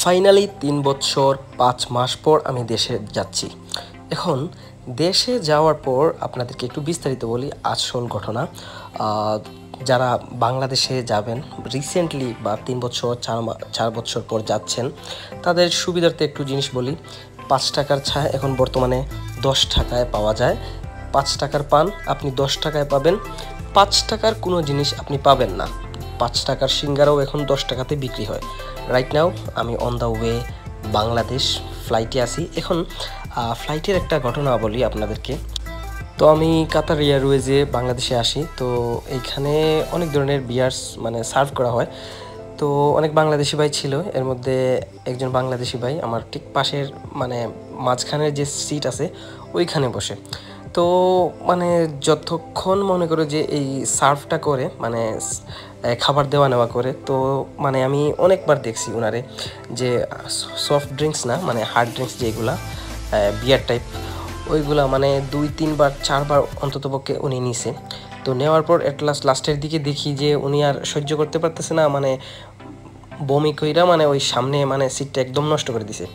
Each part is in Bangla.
ফাইনালি ৩ বছর ৫ মাস পর আমি দেশে যাচ্ছি। এখন দেশে যাওয়ার পর আপনাদেরকে একটু বিস্তারিত বলি আসল ঘটনা। যারা বাংলাদেশে যাবেন রিসেন্টলি বা ৩ বছর ৪ বছর পর যাচ্ছেন, তাদের সুবিধার্থে একটু জিনিস বলি। ৫ টাকার চা এখন বর্তমানে ১০ টাকায় পাওয়া যায়। ৫ টাকার পান আপনি ১০ টাকায় পাবেন। ৫ টাকার কোনো জিনিস আপনি পাবেন না। ৫ টাকার সিঙ্গারাও এখন 10 টাকাতে বিক্রি হয়। রাইট নাও আমি অন দ্য ওয়ে বাংলাদেশ ফ্লাইটে আসি। এখন ফ্লাইটের একটা ঘটনা বলি আপনাদেরকে। তো আমি কাতার এয়ারওয়েজে বাংলাদেশে আসি। তো এইখানে অনেক ধরনের বিয়ার্স সার্ভ করা হয়। তো অনেক বাংলাদেশি ভাই ছিল, এর মধ্যে একজন বাংলাদেশি ভাই আমার ঠিক পাশের মাঝখানের যে সিট আছে ওইখানে বসে। তো যতক্ষণ মনে করো যে এই সার্ভটা করে খাবার দেওয়া নেওয়া করে, তো আমি অনেকবার দেখছি ওনারে যে সফট ড্রিঙ্কস না হার্ড ড্রিঙ্কস যেগুলা বিয়ার টাইপ, ওইগুলা ২-৩ বার 4 বার অন্ততপক্ষে উনি নিছে। তো নেওয়ার পর লাস্টের দিকে দেখি যে উনি আর সহ্য করতে পারতেছে না, বমি কইরা ওই সামনে সিটটা একদম নষ্ট করে দিছে।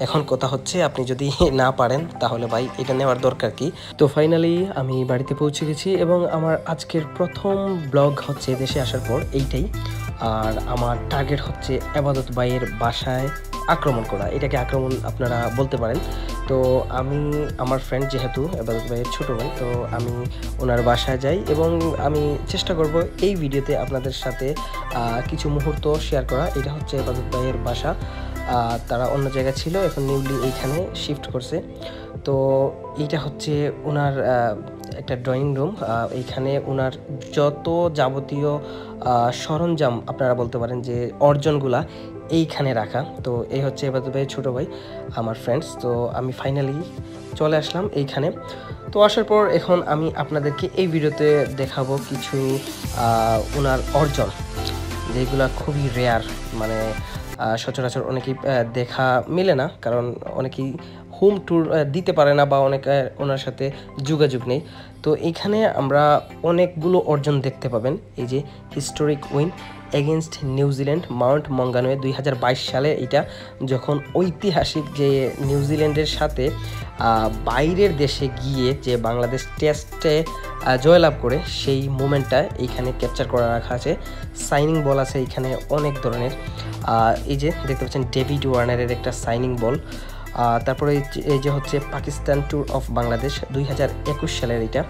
এখন কথা হচ্ছে আপনি যদি না পারেন তাহলে ভাই এটা নেওয়ার দরকার কি। তো ফাইনালি আমি বাড়িতে পৌঁছে গেছি এবং আমার আজকের প্রথম ব্লগ হচ্ছে দেশে আসার পর এইটাই। আর আমার টার্গেট হচ্ছে এবাদত ভাইয়ের বাসায় আক্রমণ করা। এটাকে আক্রমণ আপনারা বলতে পারেন। তো আমি আমার ফ্রেন্ড যেহেতু এবাদত ভাইয়ের ছোটো ভাই, তো আমি ওনার বাসায় যাই এবং আমি চেষ্টা করব এই ভিডিওতে আপনাদের সাথে কিছু মুহূর্ত শেয়ার করা। এটা হচ্ছে এবাদত ভাইয়ের বাসা। তারা অন্য জায়গায় ছিল, এখন নিউলি এইখানে শিফট করছে। তো এইটা হচ্ছে ওনার একটা ড্রয়িং রুম। এইখানে ওনার যত যাবতীয় সরঞ্জাম আপনারা বলতে পারেন যে অর্জনগুলা এইখানে রাখা। তো এই হচ্ছে এবাদত ভাইয়ের ছোটো ভাই, আমার ফ্রেন্ডস। তো আমি ফাইনালি চলে আসলাম এইখানে। তো আসার পর এখন আমি আপনাদেরকে এই ভিডিওতে দেখাবো কিছু ওনার অর্জন, যেগুলা খুবই রেয়ার, সচরাচর অনেকেই দেখা মিলে না, কারণ অনেকেই হোম ট্যুর দিতে পারে না বা অনেকে ওনার সাথে যোগাযোগ নেই। তো এইখানে আমরা অনেকগুলো অর্জন দেখতে পাবেন। এই যে historic win against New Zealand mount Maunganui 2022 সালে, এটা যখন ঐতিহাসিক যে নিউজিল্যান্ডের সাথে বাইরের দেশে গিয়ে যে বাংলাদেশ টেস্টে জয়লাভ করে, সেই মুমেন্টটা এইখানে ক্যাপচার করা রাখা আছে। সাইনিং বল আছে এইখানে অনেক ধরনের। এই যে দেখতে পাচ্ছেন ডেভিড ওয়ার্নারের একটা সাইনিং বল। তারপরে এই যে হচ্ছে পাকিস্তান ট্যুর অফ বাংলাদেশ 2021 সালের এটা।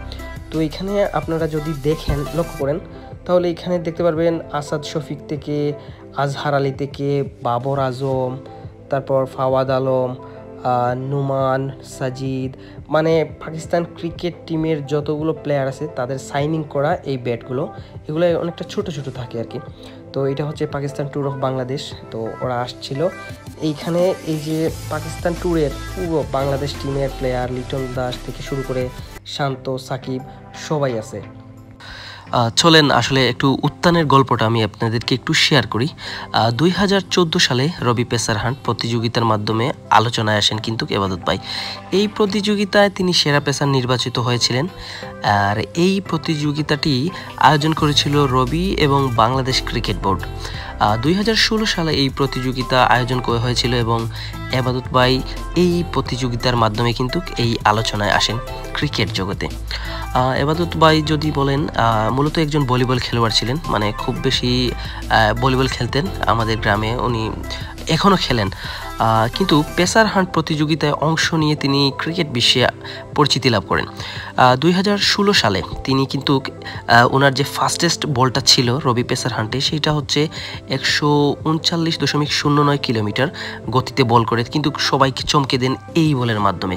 তো এইখানে আপনারা যদি দেখেন, লক্ষ্য করেন, তাহলে এখানে দেখতে পারবেন আসাদ শফিক থেকে, আজহার আলী থেকে, বাবর আজম, তারপর ফাওয়াদ আলম, নুমান, সাজিদ, পাকিস্তান ক্রিকেট টিমের যতগুলো প্লেয়ার আছে তাদের সাইনিং করা এই ব্যাটগুলো, এগুলো অনেকটা ছোট ছোট থাকে আর কি। তো এটা হচ্ছে পাকিস্তান ট্যুর অফ বাংলাদেশ। তো ওরা আসছিল এইখানে। এই যে পাকিস্তান ট্যুরের পুরো বাংলাদেশ টিমের প্লেয়ার লিটন দাস থেকে শুরু করে শান্ত, সাকিব সবাই আছে। চলেন আসলে একটু উত্থানের গল্পটা আমি আপনাদেরকে একটু শেয়ার করি। 2014 সালে রবি পেসার হান্ট প্রতিযোগিতার মাধ্যমে আলোচনায় আসেন কিন্তু এবাদত ভাই। এই প্রতিযোগিতায় তিনি সেরা পেসার নির্বাচিত হয়েছিলেন। আর এই প্রতিযোগিতাটি আয়োজন করেছিল রবি এবং বাংলাদেশ ক্রিকেট বোর্ড। 2016 সালে এই প্রতিযোগিতা আয়োজন করা হয়েছিল এবং এবাদত ভাই এই প্রতিযোগিতার মাধ্যমে কিন্তু এই আলোচনায় আসেন ক্রিকেট জগতে। এবাদত ভাই যদি বলেন, মূলত একজন ভলিবল খেলোয়াড় ছিলেন, খুব বেশি ভলিবল খেলতেন আমাদের গ্রামে, উনি এখনও খেলেন। কিন্তু পেসার হান্ট প্রতিযোগিতায় অংশ নিয়ে তিনি ক্রিকেট বিশ্বে পরিচিতি লাভ করেন। 2016 সালে তিনি কিন্তু ওনার যে ফাস্টেস্ট বলটা ছিল রবি পেসার হান্টে, সেইটা হচ্ছে 139.09 কিলোমিটার গতিতে বল করে কিন্তু সবাইকে চমকে দেন এই বলের মাধ্যমে।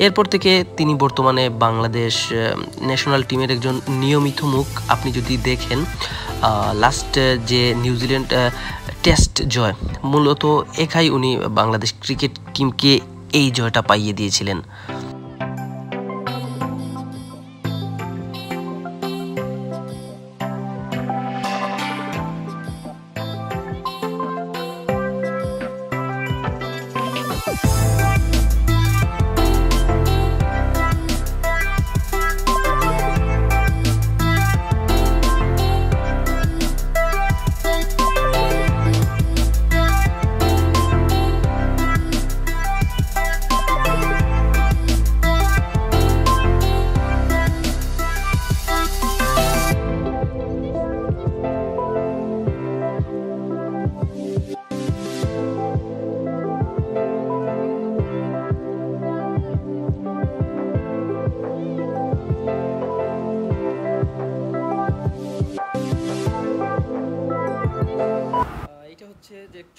এরপর থেকে তিনি বর্তমানে বাংলাদেশ ন্যাশনাল টিমের একজন নিয়মিত মুখ। আপনি যদি দেখেন লাস্ট যে নিউজিল্যান্ড টেস্ট জয়, মূলত একাই উনি বাংলাদেশ ক্রিকেট টিমকে এই জয়টা পাইয়ে দিয়েছিলেন।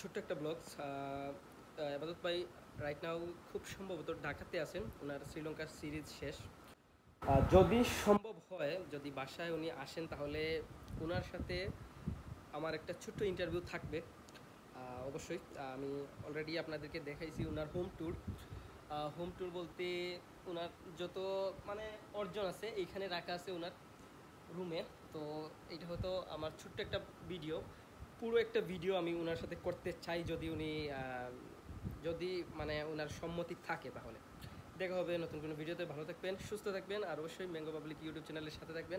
ছোট্ট একটা ব্লগ। আবাদত ভাই রাইট নাও খুব সম্ভবত ঢাকাতে আছেন, ওনার শ্রীলঙ্কার সিরিজ শেষ। যদি সম্ভব হয়, যদি বাসায় উনি আসেন, তাহলে ওনার সাথে আমার একটা ছোট্ট ইন্টারভিউ থাকবে। অবশ্যই আমি অলরেডি আপনাদেরকে দেখাইছি ওনার হোম ট্যুর বলতে ওনার যত মানে অর্জন আছে এইখানে রাখা আছে ওনার রুমে। তো এটা হয়তো আমার ছোট্ট একটা ভিডিও, পুরো একটা ভিডিও আমি ওনার সাথে করতে চাই, যদি উনি যদি মানে ওনার সম্মতি থাকে। তাহলে দেখা হবে নতুন কোনো ভিডিওতে। ভালো থাকবেন, সুস্থ থাকবেন, আর অবশ্যই ম্যাঙ্গো পাবলিক ইউটিউব চ্যানেলের সাথে থাকবেন।